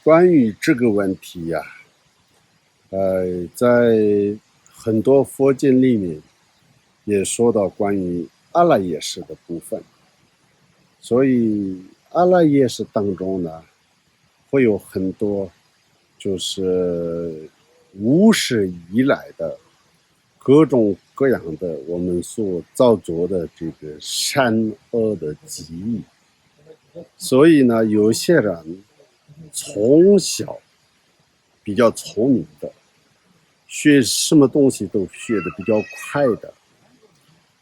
关于这个问题呀，在很多佛经里面也说到关于阿赖耶识的部分，所以阿赖耶识当中呢，会有很多就是无始以来的各种各样的我们所造作的这个善恶的记忆，所以呢，有些人从小比较聪明的，学什么东西都学得比较快的，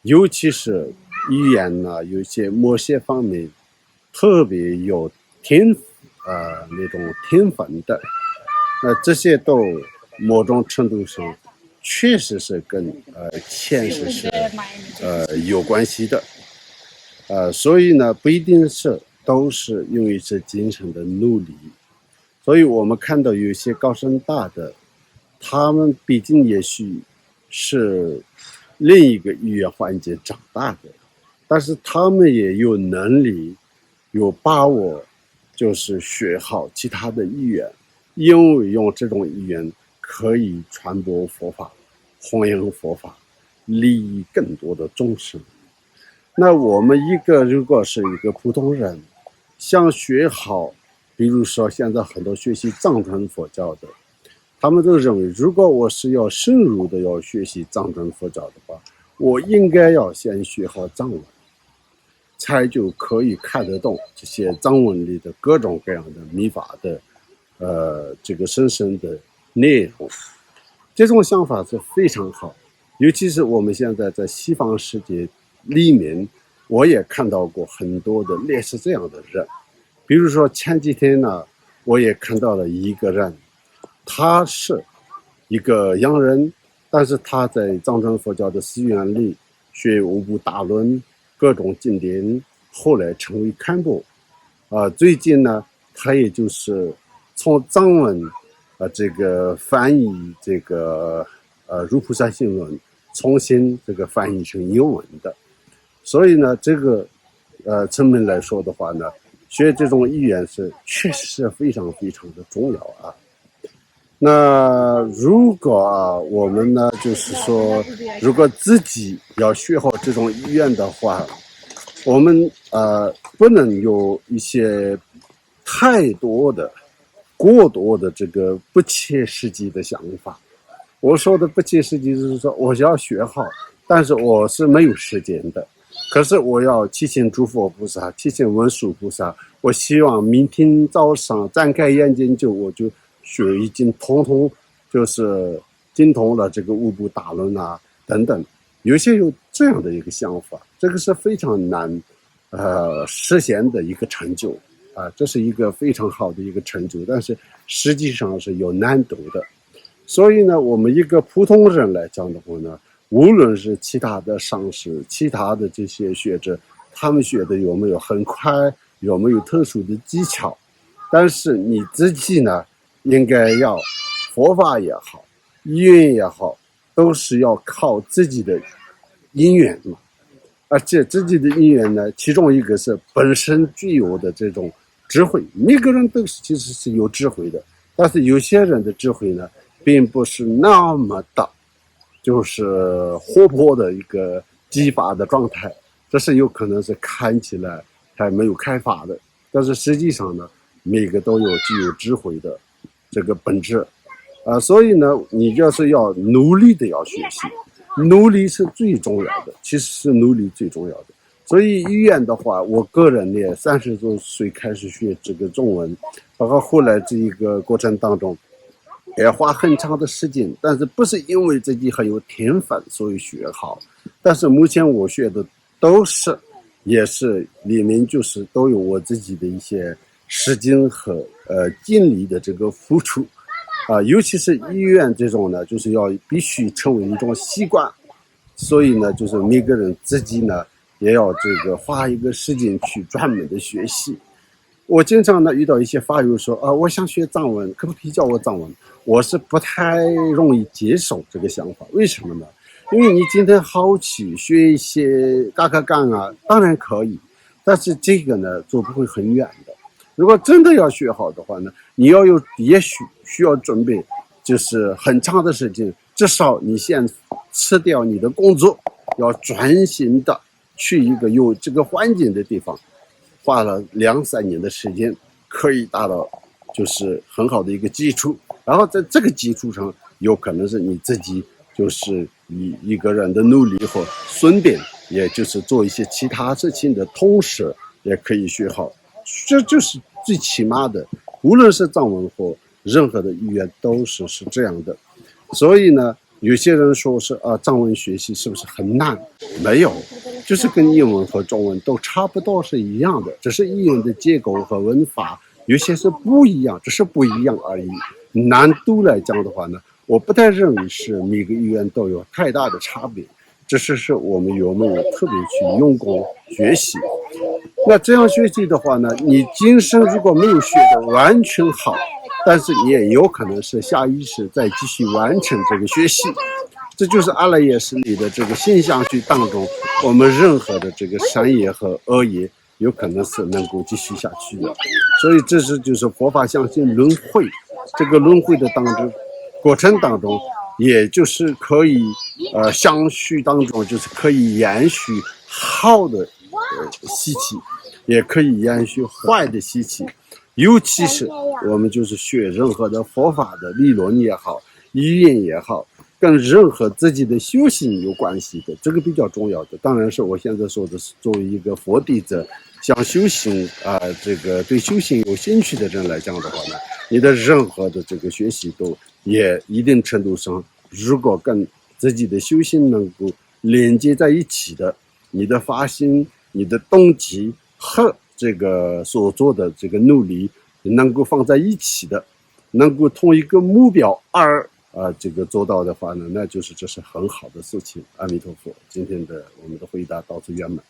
尤其是语言呢，有些某些方面特别有那种天分的，那这些都某种程度上确实是跟前世是有关系的，所以呢，不一定都是因为是精神的努力，所以我们看到有些高深大的，他们毕竟也许是另一个语言环境长大的，但是他们也有能力有把握就是学好其他的语言，因为用这种语言可以传播佛法，弘扬佛法，利益更多的众生。那我们如果是一个普通人想学好，比如说现在很多学习藏传佛教的，他们都认为如果我是要深入的要学习藏传佛教的话，我应该要先学好藏文，才就可以看得懂这些藏文里的各种各样的密法的这个深深的内容。这种想法是非常好，尤其是我们现在在西方世界里面，我也看到过很多的类似这样的人。比如说前几天呢，我也看到了一个人，他是一个洋人，但是他在藏传佛教的寺院里学五部大论各种经典，后来成为堪布。最近呢，他也就是从藏文这个翻译这个如菩萨行论，重新这个翻译成英文的。所以呢，这个层面来说的话呢，学这种语言是确实是非常非常的重要啊。那如果我们呢，就是说，如果自己要学好这种语言的话，我们不能有一些过多的这个不切实际的想法。我说的不切实际就是说，我要学好，但是我是没有时间的。可是我要祈请诸佛菩萨，祈请文殊菩萨，我希望明天早上展开眼睛我就已经通就是精通了这个五部大论啊等等。有些有这样的一个想法，这个是非常难实现的一个成就啊，这是一个非常好的一个成就，但是实际上是有难度的。所以呢，我们一个普通人来讲的话呢，无论是其他的上师，其他的这些学者，他们学的有没有很快，有没有特殊的技巧，但是你自己呢，应该要佛法也好，语言也好，都是要靠自己的因缘嘛。而且自己的因缘呢，其中一个是本身具有的这种智慧，每个人都其实是有智慧的，但是有些人的智慧呢，并不是那么的就是活泼的一个激发的状态，这是有可能是看起来还没有开发的，但是实际上呢，每个都具有智慧的这个本质所以呢，你就是要努力的要学习，努力是最重要的，其实是努力最重要的。所以语言的话，我个人呢，30多岁开始学这个中文，包括后来这一个过程当中，也花很长的时间，但是不是因为自己很有天分所以学好，但是目前我学的也是里面就是都有我自己的一些时间和精力的这个付出尤其是语言这种呢，就是必须成为一种习惯，所以呢，就是每个人自己呢也要这个花一个时间去专门的学习。我经常呢遇到一些法友说我想学藏文，可不可以教我藏文？我是不太容易接受这个想法，为什么呢？因为你今天好奇学一些嘎嘎杠当然可以，但是这个呢走不会很远的。如果真的要学好的话呢，你要有也许需要准备，就是很长的时间，至少你先辞掉你的工作，要专心的去一个有这个环境的地方，花了2-3年的时间，可以达到就是很好的一个基础。然后在这个基础上，有可能是你自己就是一个人的努力和顺便，也就是做一些其他事情的同时，也可以学好。这就是最起码的，无论是藏文或任何的语言都是这样的。所以呢，有些人说是藏文学习是不是很难？没有，就是跟英文和中文都差不多是一样的，只是语言的结构和文法有些是不一样，只是不一样而已。难度来讲的话呢，我不太认为是每个语言都有太大的差别，只是我们有没有特别去用功学习。那这样学习的话呢，你今生如果没有学得完全好，但是你也有可能是下意识再继续完成这个学习。这就是阿赖耶识里的这个现象学当中，我们任何的这个善业和恶业有可能是能够继续下去的。所以这是就是佛法相信轮回，这个轮回的过程当中，也就是可以相续当中就是可以延续好的习气，也可以延续坏的习气。尤其是我们就是学任何的佛法的理论也好，语言也好，跟任何自己的修行有关系的，这个比较重要的。当然是我现在说的是作为一个佛弟子，想修行这个对修行有兴趣的人来讲的话呢，你的任何的这个学习都也一定程度上，如果跟自己的修行能够连接在一起的，你的发心、你的动机和这个所做的这个努力能够放在一起的，能够同一个目标而这个做到的话呢，那就是这是很好的事情。阿弥陀佛，今天的我们的回答到此圆满。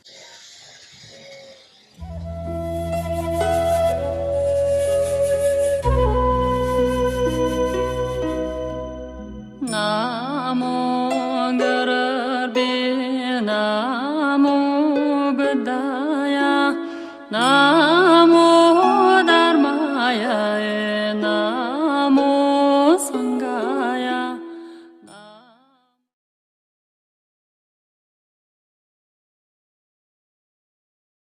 Namo